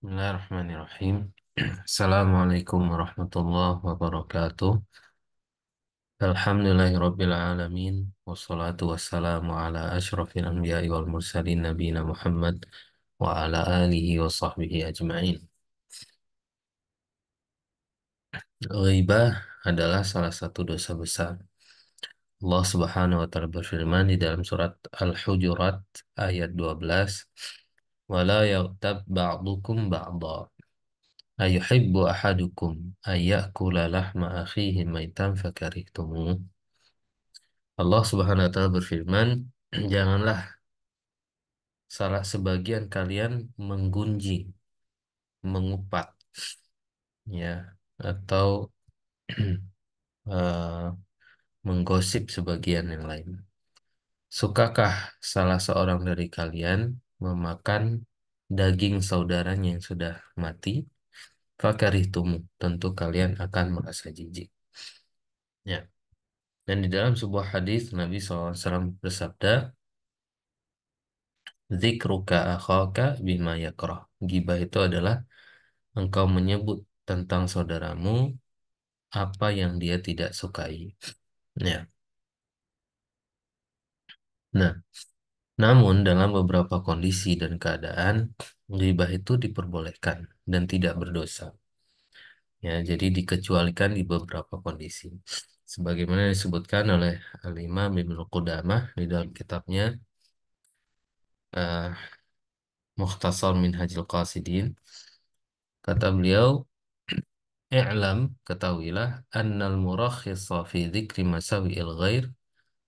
Bismillahirrahmanirrahim. Assalamualaikum warahmatullahi wabarakatuh. Alhamdulillahirabbil alamin wassalatu wassalamu ala asyrafil anbiya'i wal mursalin nabiyina Muhammad wa ala alihi wa sahbihi ajma'in. Ghibah adalah salah satu dosa besar. Allah Subhanahu wa taala berfirman di dalam surat Al-Hujurat ayat 12, "Wala yaghtab ba'dukum ba'dha." Ayuhibbu ahadukum ayyakula lahma akhihi maitan fakarihtumuh. Allah Subhanahu wa taala berfirman, janganlah salah sebagian kalian menggunjing, mengupat, ya, atau eh, menggosip sebagian yang lain. Sukakah salah seorang dari kalian memakan daging saudaranya yang sudah mati? Fakarihtumu, tentu kalian akan merasa jijik. Ya. Dan di dalam sebuah hadis Nabi SAW bersabda, "Dzikruka akhaka bima yakrah." Gibah itu adalah engkau menyebut tentang saudaramu apa yang dia tidak sukai. Ya. Nah, namun dalam beberapa kondisi dan keadaan, ghibah itu diperbolehkan dan tidak berdosa. Ya, jadi dikecualikan di beberapa kondisi. Sebagaimana disebutkan oleh Al-Imam Ibnu Qudamah di dalam kitabnya eh, Mukhtasar Minhajul Qasidin. Kata beliau, "I'lam, ketahuilah, annal murakhisa fi dzikri masawi'il ghair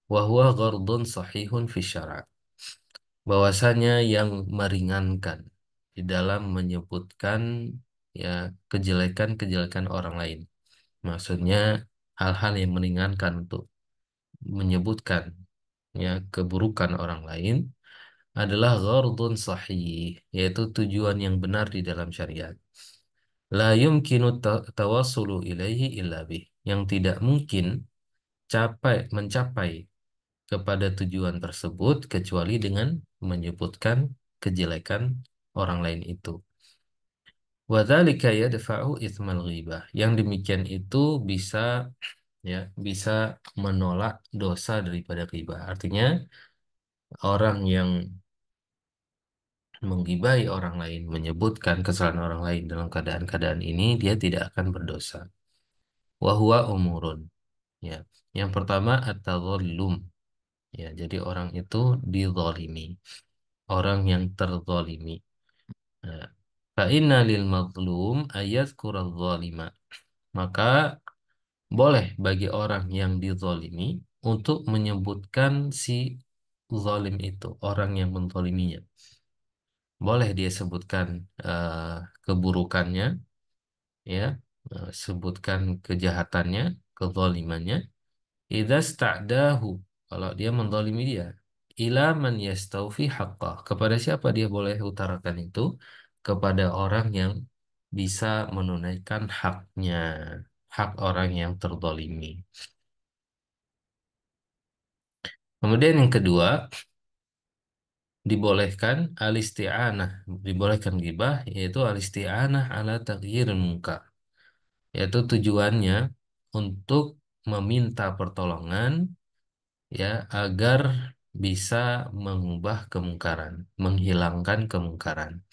wa huwa ghardun sahihun fi syara'." Bahwasanya yang meringankan di dalam menyebutkan ya kejelekan-kejelekan orang lain. Maksudnya hal-hal yang meringankan untuk menyebutkan ya keburukan orang lain adalah ghardun sahih, yaitu tujuan yang benar di dalam syariat. La yumkinu tawassulu ilaihi illa bih. Yang tidak mungkin mencapai kepada tujuan tersebut kecuali dengan menyebutkan kejelekan orang lain itu. Wadzalika yadfa'u itsmal ghibah. Yang demikian itu bisa ya bisa menolak dosa daripada ghibah. Artinya orang yang menggibahi orang lain, menyebutkan kesalahan orang lain dalam keadaan-keadaan ini, dia tidak akan berdosa. Wahwa umurun. Ya, yang pertama at-tadhallum. Ya, jadi orang itu dizalimi, orang yang terzalimi. Nah, fa inna lil mazlum ayadzkura zalima. Maka boleh bagi orang yang dizalimi untuk menyebutkan si zalim itu, orang yang menzaliminya. Boleh dia sebutkan eh, keburukannya, ya, sebutkan kejahatannya, kezalimannya. Idza sta'dahu, kalau dia menzalimi dia, ila man yastawfi haqqah, kepada siapa dia boleh utarakan itu? Kepada orang yang bisa menunaikan haknya, hak orang yang terzalimi. Kemudian yang kedua, dibolehkan alisti'anah, dibolehkan ghibah, yaitu alisti'anah ala taghyiril munkar, yaitu tujuannya untuk meminta pertolongan ya agar bisa mengubah kemungkaran, menghilangkan kemungkaran.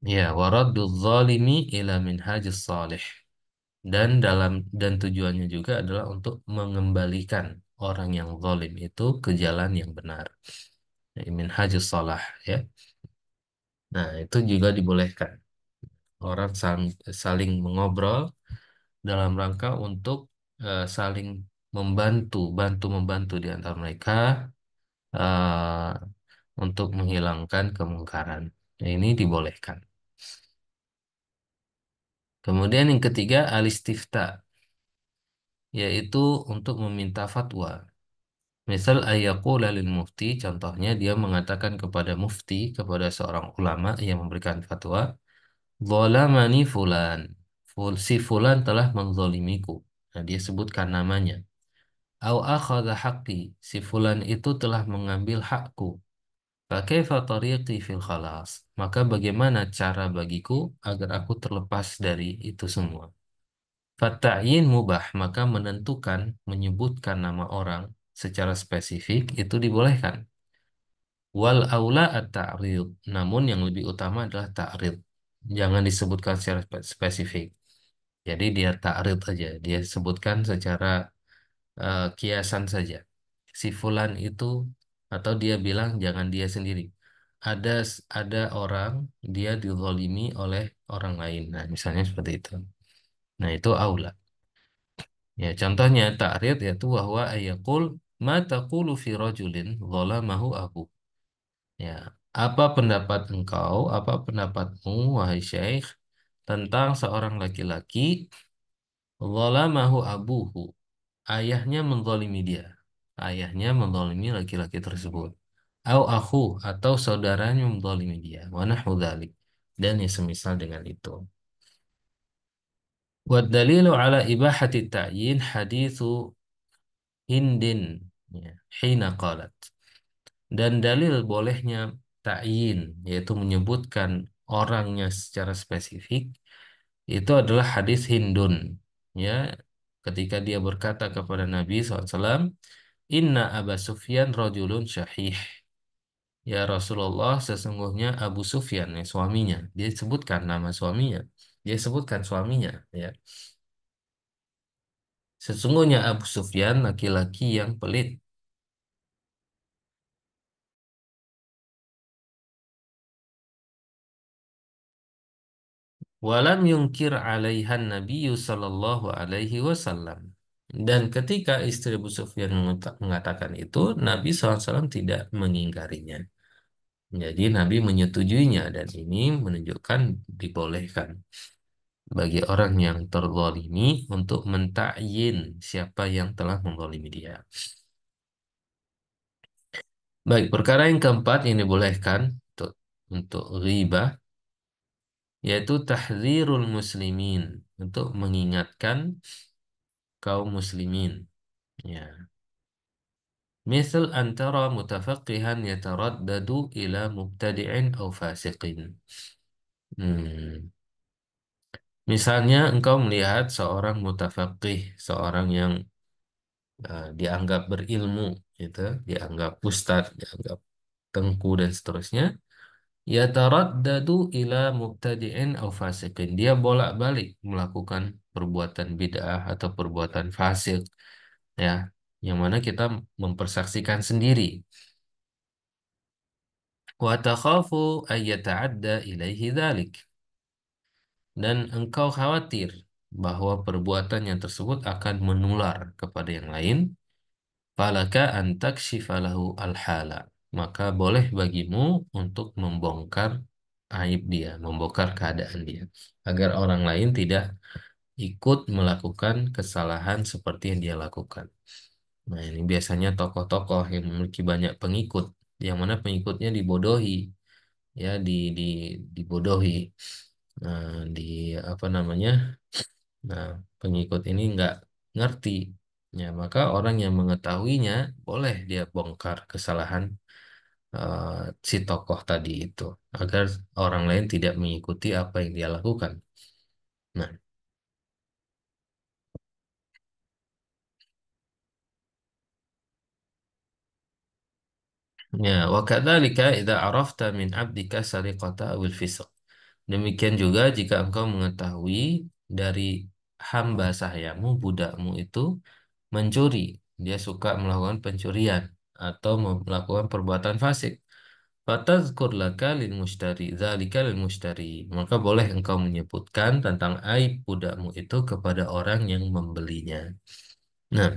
Ya, waraddu zalimi ila minhajis salih. Dan tujuannya juga adalah untuk mengembalikan orang yang zalim itu ke jalan yang benar. Ya, minhajus salah ya. Nah, itu juga dibolehkan. Orang saling mengobrol dalam rangka untuk saling bantu membantu di antara mereka eh, untuk menghilangkan kemungkaran. Nah, ini dibolehkan. Kemudian yang ketiga, alistifta, yaitu untuk meminta fatwa. Misal ayaqula lil mufti, contohnya dia mengatakan kepada mufti, kepada seorang ulama yang memberikan fatwa, "Dhalamani fulan." Si fulan telah menzalimiku. Nah, dia sebutkan namanya. Au akhadha haqqi. Si fulan itu telah mengambil hakku. Fakaifa tariqi fil khalas? Maka bagaimana cara bagiku agar aku terlepas dari itu semua? Fatta'yin mubah, maka menentukan, menyebutkan nama orang secara spesifik itu dibolehkan. Wal aula at-ta'rid. Namun yang lebih utama adalah ta'rid. Jangan disebutkan secara spesifik. Jadi dia ta'rid aja. Dia sebutkan secara kiasan saja. Si fulan itu atau dia bilang jangan dia sendiri. Ada orang dia dizalimi oleh orang lain. Nah, misalnya seperti itu. Nah, itu aula. Ya, contohnya ta'rid yaitu bahwa ayakul ma taqulu fi rajulin zalamahu abu. Ya, apa pendapat engkau, apa pendapatmu wahai Syekh tentang seorang laki-laki zalamahu abuhu. Ayahnya menzalimi dia. Ayahnya menzalimi laki-laki tersebut. Au akhu atau saudaranya menzalimi dia. Wa nahwu dzalik. Dan yang semisal dengan itu. Wa dalilu ala ibahati ta'yin haditsu Hindin ya, hina qalat. Dan dalil bolehnya ta'yin yaitu menyebutkan orangnya secara spesifik itu adalah hadis Hindun ya ketika dia berkata kepada Nabi SAW, Inna Aba Sufyan rajulun syahih. Ya Rasulullah, sesungguhnya Abu Sufyan, ya, suaminya. Dia sebutkan nama suaminya. Dia sebutkan suaminya. Ya. Sesungguhnya Abu Sufyan laki-laki yang pelit. Walam yungkir alaihan Nabiyyu sallallahu alaihi wasallam. Dan ketika istri Abu Sufyan mengatakan itu, Nabi SAW tidak mengingkarinya. Jadi Nabi menyetujuinya dan ini menunjukkan dibolehkan bagi orang yang terzalimi untuk mentakyin siapa yang telah menzalimi dia. Baik, perkara yang keempat yang dibolehkan untuk ghibah yaitu tahdzirul muslimin untuk mengingatkan kaum muslimin. Ya. Misal antara mutafaqihan yataraddadu ila mubtadi'in au fasiqin. Hmm. Misalnya engkau melihat seorang mutafaqih, seorang yang dianggap berilmu, gitu, dianggap ustadz, dianggap tengku dan seterusnya. Yataraddadu ila mubtadi'in au fasiqin. Dia bolak-balik melakukan perbuatan bid'ah atau perbuatan fasik, ya, yang mana kita mempersaksikan sendiri. Wa takhafu ay yata'adda ilaihi dzalik. Dan engkau khawatir bahwa perbuatan yang tersebut akan menular kepada yang lain. Falaka an takshifa lahu al-hala. Maka boleh bagimu untuk membongkar aib dia, membongkar keadaan dia, agar orang lain tidak ikut melakukan kesalahan seperti yang dia lakukan. Nah, ini biasanya tokoh-tokoh yang memiliki banyak pengikut, yang mana pengikutnya dibodohi, ya, dibodohi, nah, di apa namanya? Nah, pengikut ini nggak ngerti. Ya, maka orang yang mengetahuinya boleh dia bongkar kesalahan eh, si tokoh tadi itu agar orang lain tidak mengikuti apa yang dia lakukan. Nah, ya wa kadzalika idza arafta min 'abdika sariqata awil fisq. Demikian juga jika engkau mengetahui dari hamba sahayamu, budakmu itu mencuri, dia suka melakukan pencurian atau melakukan perbuatan fasik. Fatazkur laka lil mushtari, dzalika lil mushtari. Maka boleh engkau menyebutkan tentang aib budakmu itu kepada orang yang membelinya. Nah,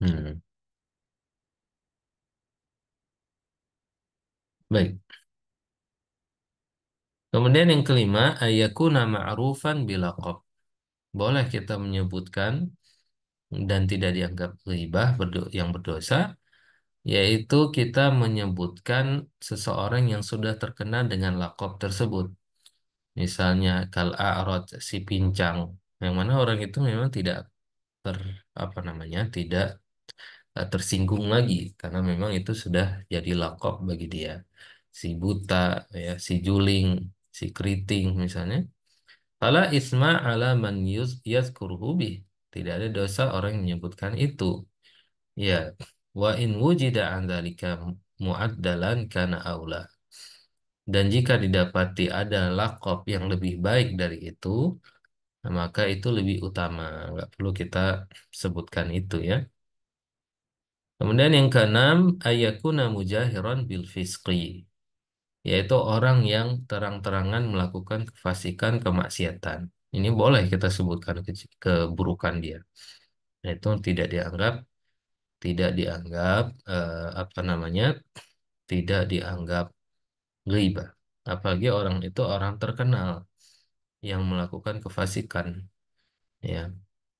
hmm, baik. Kemudian yang kelima, ayakuna ma'rufan bilaqab. Boleh kita menyebutkan dan tidak dianggap ghibah yang berdosa, yaitu kita menyebutkan seseorang yang sudah terkenal dengan lakop tersebut. Misalnya kal a'rad si pincang, yang mana orang itu memang tidak ber apa namanya tidak tersinggung lagi karena memang itu sudah jadi lakop bagi dia. Si buta, ya, si juling, si keriting misalnya. Fala isma ala man yazkuruhu bih. Tidak ada dosa orang yang menyebutkan itu. Ya, wa in wujida an dzalika mu'addalan kana aula. Dan jika didapati ada lakop yang lebih baik dari itu, maka itu lebih utama. Nggak perlu kita sebutkan itu ya. Kemudian yang keenam, ayakuna mujahiran bil fisqi, yaitu orang yang terang-terangan melakukan kefasikan, kemaksiatan. Ini boleh kita sebutkan keburukan dia. Nah, itu tidak dianggap apa namanya? Tidak dianggap ghibah. Apalagi orang itu orang terkenal yang melakukan kefasikan, ya.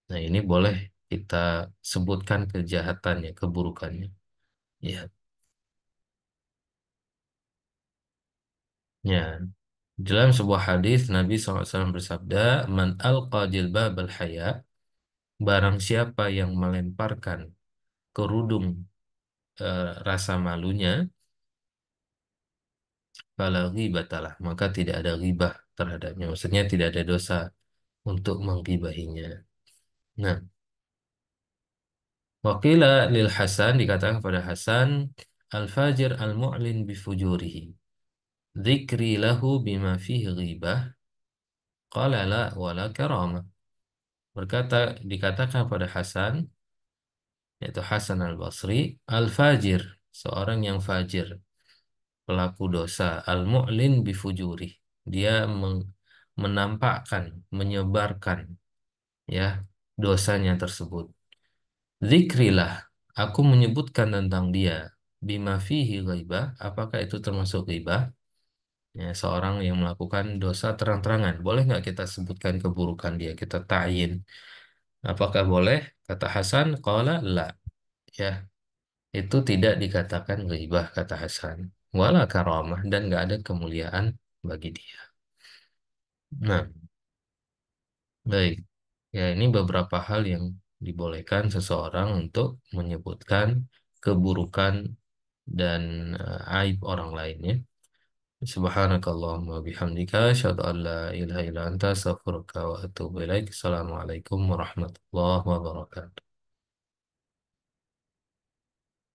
Nah, ini boleh kita sebutkan kejahatannya, keburukannya. Ya, ya. Dalam sebuah hadis Nabi SAW bersabda, "Man alqa jilbabal haya, barang siapa yang melemparkan kerudung rasa malunya, fala ghibatalah, maka tidak ada ghibah terhadapnya." Maksudnya tidak ada dosa untuk menggibahinya. Nah, waqila lil Hasan, dikatakan kepada Hasan, al-fajir al-mu'lin bifujurihi, dzikri lahu bima fihi ghibah, qala la wala karamah. Berkata, dikatakan pada Hasan, yaitu Hasan al-Basri, al-fajir, seorang yang fajir, pelaku dosa, al-mu'lin bifujuri, dia menampakkan, menyebarkan, ya, dosanya tersebut. Zikrilah, aku menyebutkan tentang dia, bima fihi ghaibah, apakah itu termasuk ghaibah? Ya, seorang yang melakukan dosa terang-terangan, boleh nggak kita sebutkan keburukan dia, kita ta'yin? Apakah boleh? Kata Hasan, qala la. Ya, itu tidak dikatakan ghaibah, kata Hasan. Wala karamah, dan nggak ada kemuliaan bagi dia. Nah, baik. Ya, ini beberapa hal yang dibolehkan seseorang untuk menyebutkan keburukan dan aib orang lainnya. Subhanakallahumma bihamdika asyhadu an la ilaha illa anta astaghfiruka wa atubu ilaik. Assalamualaikum warahmatullahi wabarakatuh.